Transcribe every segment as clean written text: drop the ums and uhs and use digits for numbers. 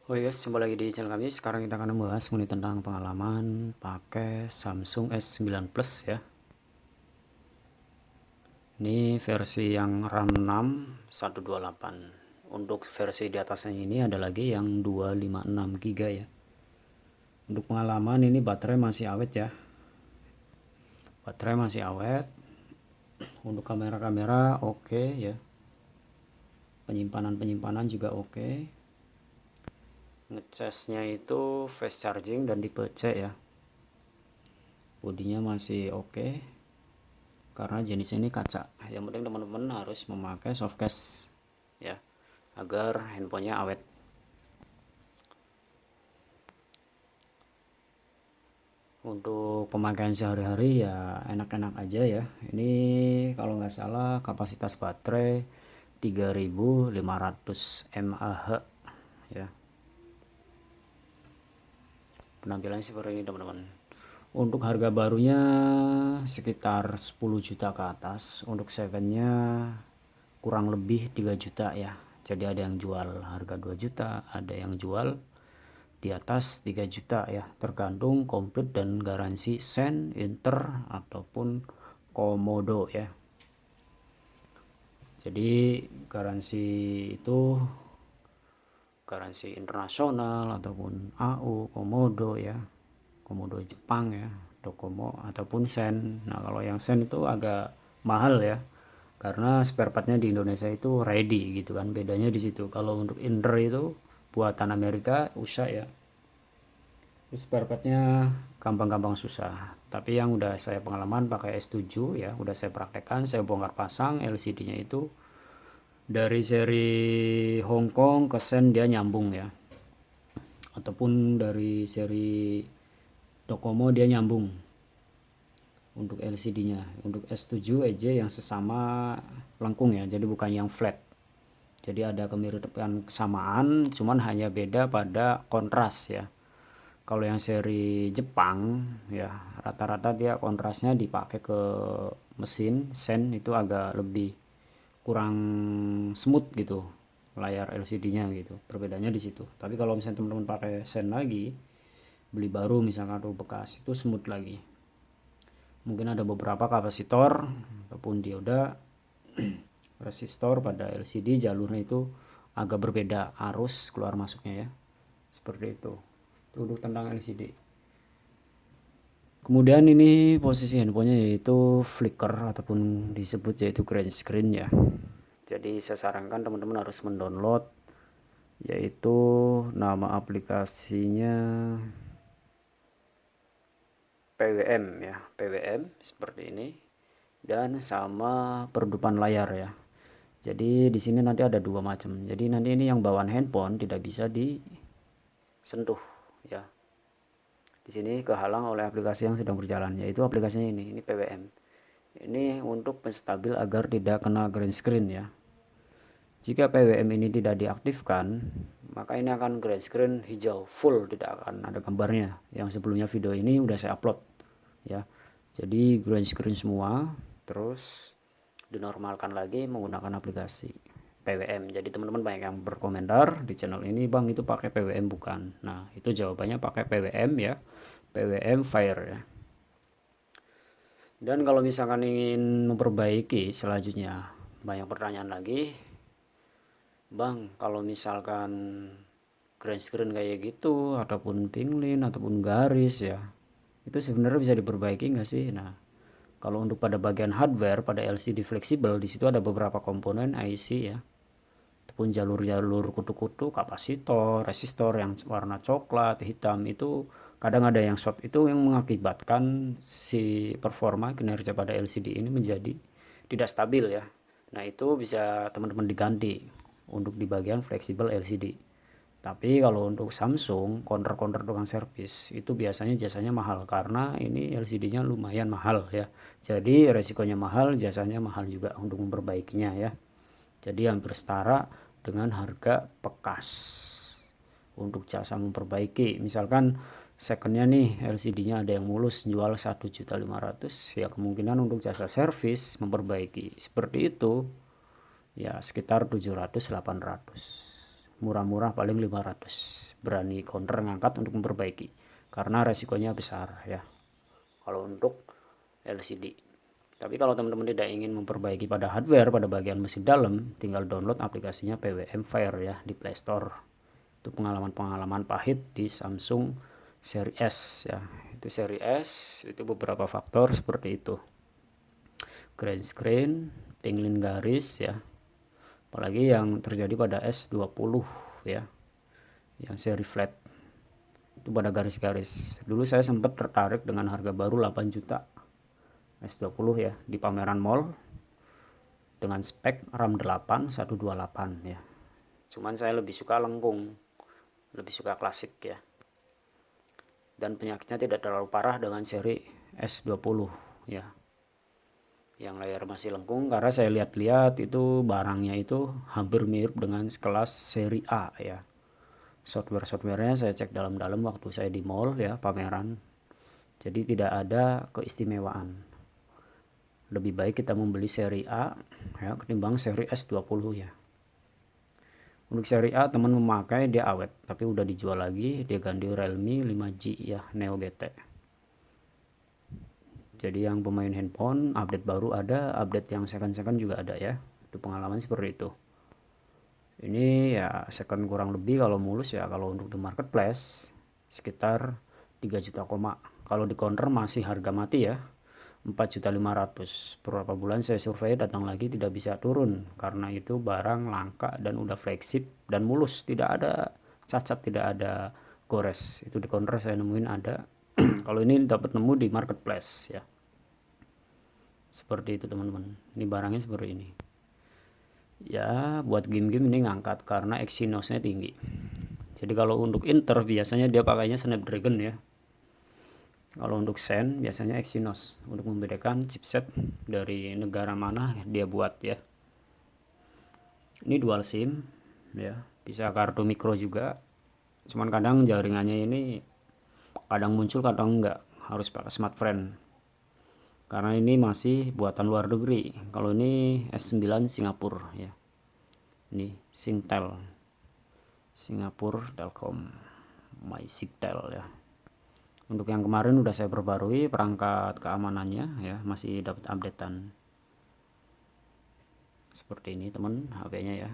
Oke guys, jumpa lagi di channel kami. Sekarang kita akan membahas mengenai tentang pengalaman pakai Samsung S9 Plus ya. Ini versi yang RAM 6 128. Untuk versi di atasnya ini ada lagi yang 256 GB ya. Untuk pengalaman ini baterai masih awet ya. Baterai masih awet. Untuk kamera-kamera oke ya. Penyimpanan juga oke. Ngecasnya itu fast charging dan tipe C ya. Bodinya masih oke. Karena jenis ini kaca. Yang penting teman-teman harus memakai softcase ya, agar handphonenya awet. Untuk pemakaian sehari-hari ya enak-enak aja ya. Ini kalau nggak salah kapasitas baterai 3500 mAh ya. Penampilannya seperti ini teman-teman. Untuk harga barunya sekitar 10 juta ke atas. Untuk secondnya kurang lebih 3 juta ya. Jadi ada yang jual harga 2 juta, ada yang jual di atas 3 juta ya, tergantung komplit dan garansi Sen, Inter ataupun Komodo ya. Jadi garansi itu garansi internasional ataupun AU, Komodo ya. Komodo Jepang ya, Docomo ataupun Sen. Nah, kalau yang Sen itu agak mahal ya. Karena spare partnya di Indonesia itu ready gitu kan. Bedanya di situ. Kalau untuk Inter itu buatan Amerika USA ya. Spare partnya gampang-gampang susah. Tapi yang udah saya pengalaman pakai S7 ya, udah saya praktekkan, saya bongkar pasang LCD-nya itu dari seri Hong Kong ke Sen dia nyambung ya. Ataupun dari seri Docomo dia nyambung untuk LCD-nya. Untuk S7 EJ yang sesama lengkung ya, jadi bukan yang flat. Jadi ada kemiripan kesamaan, cuman hanya beda pada kontras ya. Kalau yang seri Jepang ya rata-rata dia kontrasnya dipakai ke mesin Sen itu agak lebih kurang smooth gitu layar LCD-nya gitu. Perbedaannya di situ. Tapi kalau misalnya teman-teman pakai Sen lagi, beli baru misalkan atau bekas, itu smooth lagi. Mungkin ada beberapa kapasitor ataupun dioda resistor pada LCD jalurnya itu agak berbeda arus keluar masuknya ya. Seperti itu. Itu untuk tentang LCD. Kemudian ini posisi handphonenya yaitu flicker ataupun disebut yaitu green screen ya. Jadi saya sarankan teman-teman harus mendownload yaitu nama aplikasinya PWM ya, PWM seperti ini dan sama peredupan layar ya. Jadi di sini nanti ada dua macam. Jadi nanti ini yang bawaan handphone tidak bisa disentuh ya. Di sini kehalang oleh aplikasi yang sedang berjalan, yaitu aplikasinya ini PWM. Ini untuk penstabil agar tidak kena green screen ya. Jika PWM ini tidak diaktifkan, maka ini akan green screen hijau full, tidak akan ada gambarnya. Yang sebelumnya video ini udah saya upload ya. Jadi green screen semua, terus dinormalkan lagi menggunakan aplikasi PWM. Jadi teman-teman banyak yang berkomentar di channel ini, bang itu pakai PWM bukan? Nah itu jawabannya pakai PWM ya, PWM Fire ya. Dan kalau misalkan ingin memperbaiki selanjutnya, banyak pertanyaan lagi, bang kalau misalkan green screen kayak gitu ataupun pinglin ataupun garis ya, itu sebenarnya bisa diperbaiki nggak sih? Nah kalau untuk pada bagian hardware pada LCD fleksibel, di situ ada beberapa komponen IC ya, ataupun jalur-jalur kutu-kutu kapasitor resistor yang warna coklat hitam itu kadang ada yang short, itu yang mengakibatkan si performa kinerja pada LCD ini menjadi tidak stabil ya. Nah itu bisa teman-teman diganti untuk di bagian fleksibel LCD. Tapi kalau untuk Samsung counter tukang servis itu biasanya jasanya mahal karena ini LCD-nya lumayan mahal ya. Jadi resikonya mahal, jasanya mahal juga untuk memperbaikinya ya. Jadi hampir setara dengan harga bekas untuk jasa memperbaiki. Misalkan secondnya nih LCD-nya ada yang mulus jual 1.500.000 ya, kemungkinan untuk jasa servis memperbaiki seperti itu ya sekitar 700-800, murah-murah paling 500. berani counter ngangkat untuk memperbaiki karena resikonya besar ya kalau untuk LCD. Tapi kalau teman-teman tidak ingin memperbaiki pada hardware, pada bagian mesin dalam, tinggal download aplikasinya PWM Fire ya di Play Store. Itu pengalaman-pengalaman pahit di Samsung seri S ya. Itu seri S, itu beberapa faktor seperti itu. Green screen, pinglin garis ya. Apalagi yang terjadi pada S20 ya. Yang seri flat. Itu pada garis-garis. Dulu saya sempat tertarik dengan harga baru 8 juta. S20 ya di pameran mall dengan spek RAM 8 128 ya. Cuman saya lebih suka lengkung, lebih suka klasik ya. Dan penyakitnya tidak terlalu parah dengan seri S20 ya. Yang layar masih lengkung karena saya lihat-lihat itu barangnya itu hampir mirip dengan sekelas seri A ya. Software-softwarenya saya cek dalam-dalam waktu saya di mall ya, pameran. Jadi tidak ada keistimewaan. Lebih baik kita membeli seri A ya ketimbang seri S20 ya. Untuk seri A teman memakai dia awet, tapi udah dijual lagi, dia ganti Realme 5G ya, Neo GT. Jadi yang pemain handphone update baru ada, update yang second juga ada ya. Itu pengalaman seperti itu. Ini ya second kurang lebih kalau mulus ya, kalau untuk di marketplace sekitar 3 juta koma. Kalau di counter masih harga mati ya. 4.500.000. Beberapa bulan saya survei datang lagi tidak bisa turun karena itu barang langka dan udah flagship dan mulus, tidak ada cacat, tidak ada gores. Itu di counter saya nemuin ada. Kalau ini dapat nemu di marketplace ya. Seperti itu teman-teman. Ini barangnya seperti ini. Ya, buat game-game ini ngangkat karena Exynos-nya tinggi. Jadi kalau untuk Inter biasanya dia pakainya Snapdragon ya. Kalau untuk Zen biasanya Exynos untuk membedakan chipset dari negara mana dia buat ya. Ini dual SIM ya, bisa kartu micro juga. Cuman kadang jaringannya ini kadang muncul kadang enggak, harus pakai smartphone. Karena ini masih buatan luar negeri. Kalau ini S9 Singapura ya. Ini Singtel. Singapura Telkom. MySigtel ya. Untuk yang kemarin udah saya perbarui perangkat keamanannya ya, masih dapat updatean. Seperti ini teman HP-nya ya.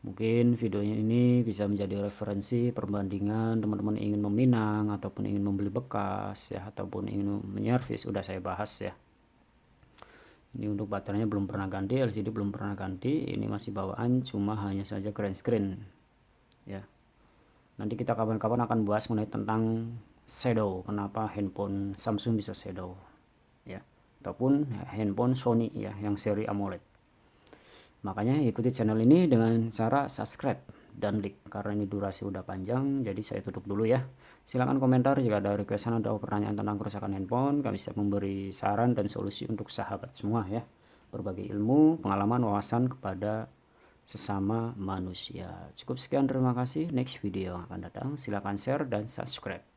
Mungkin videonya ini bisa menjadi referensi perbandingan teman-teman ingin meminang ataupun ingin membeli bekas ya, ataupun ingin menyervis, udah saya bahas ya. Ini untuk baterainya belum pernah ganti, LCD belum pernah ganti, ini masih bawaan, cuma hanya saja green screen ya. Nanti kita kapan-kapan akan bahas mengenai tentang shadow, kenapa handphone Samsung bisa shadow ya, ataupun handphone Sony ya yang seri AMOLED. Makanya ikuti channel ini dengan cara subscribe dan like, karena ini durasi udah panjang, jadi saya tutup dulu ya. Silahkan komentar jika ada requestan atau pertanyaan tentang kerusakan handphone, kami siap memberi saran dan solusi untuk sahabat semua ya. Berbagi ilmu, pengalaman, wawasan kepada sesama manusia. Cukup sekian, terima kasih. Next video yang akan datang silakan share dan subscribe.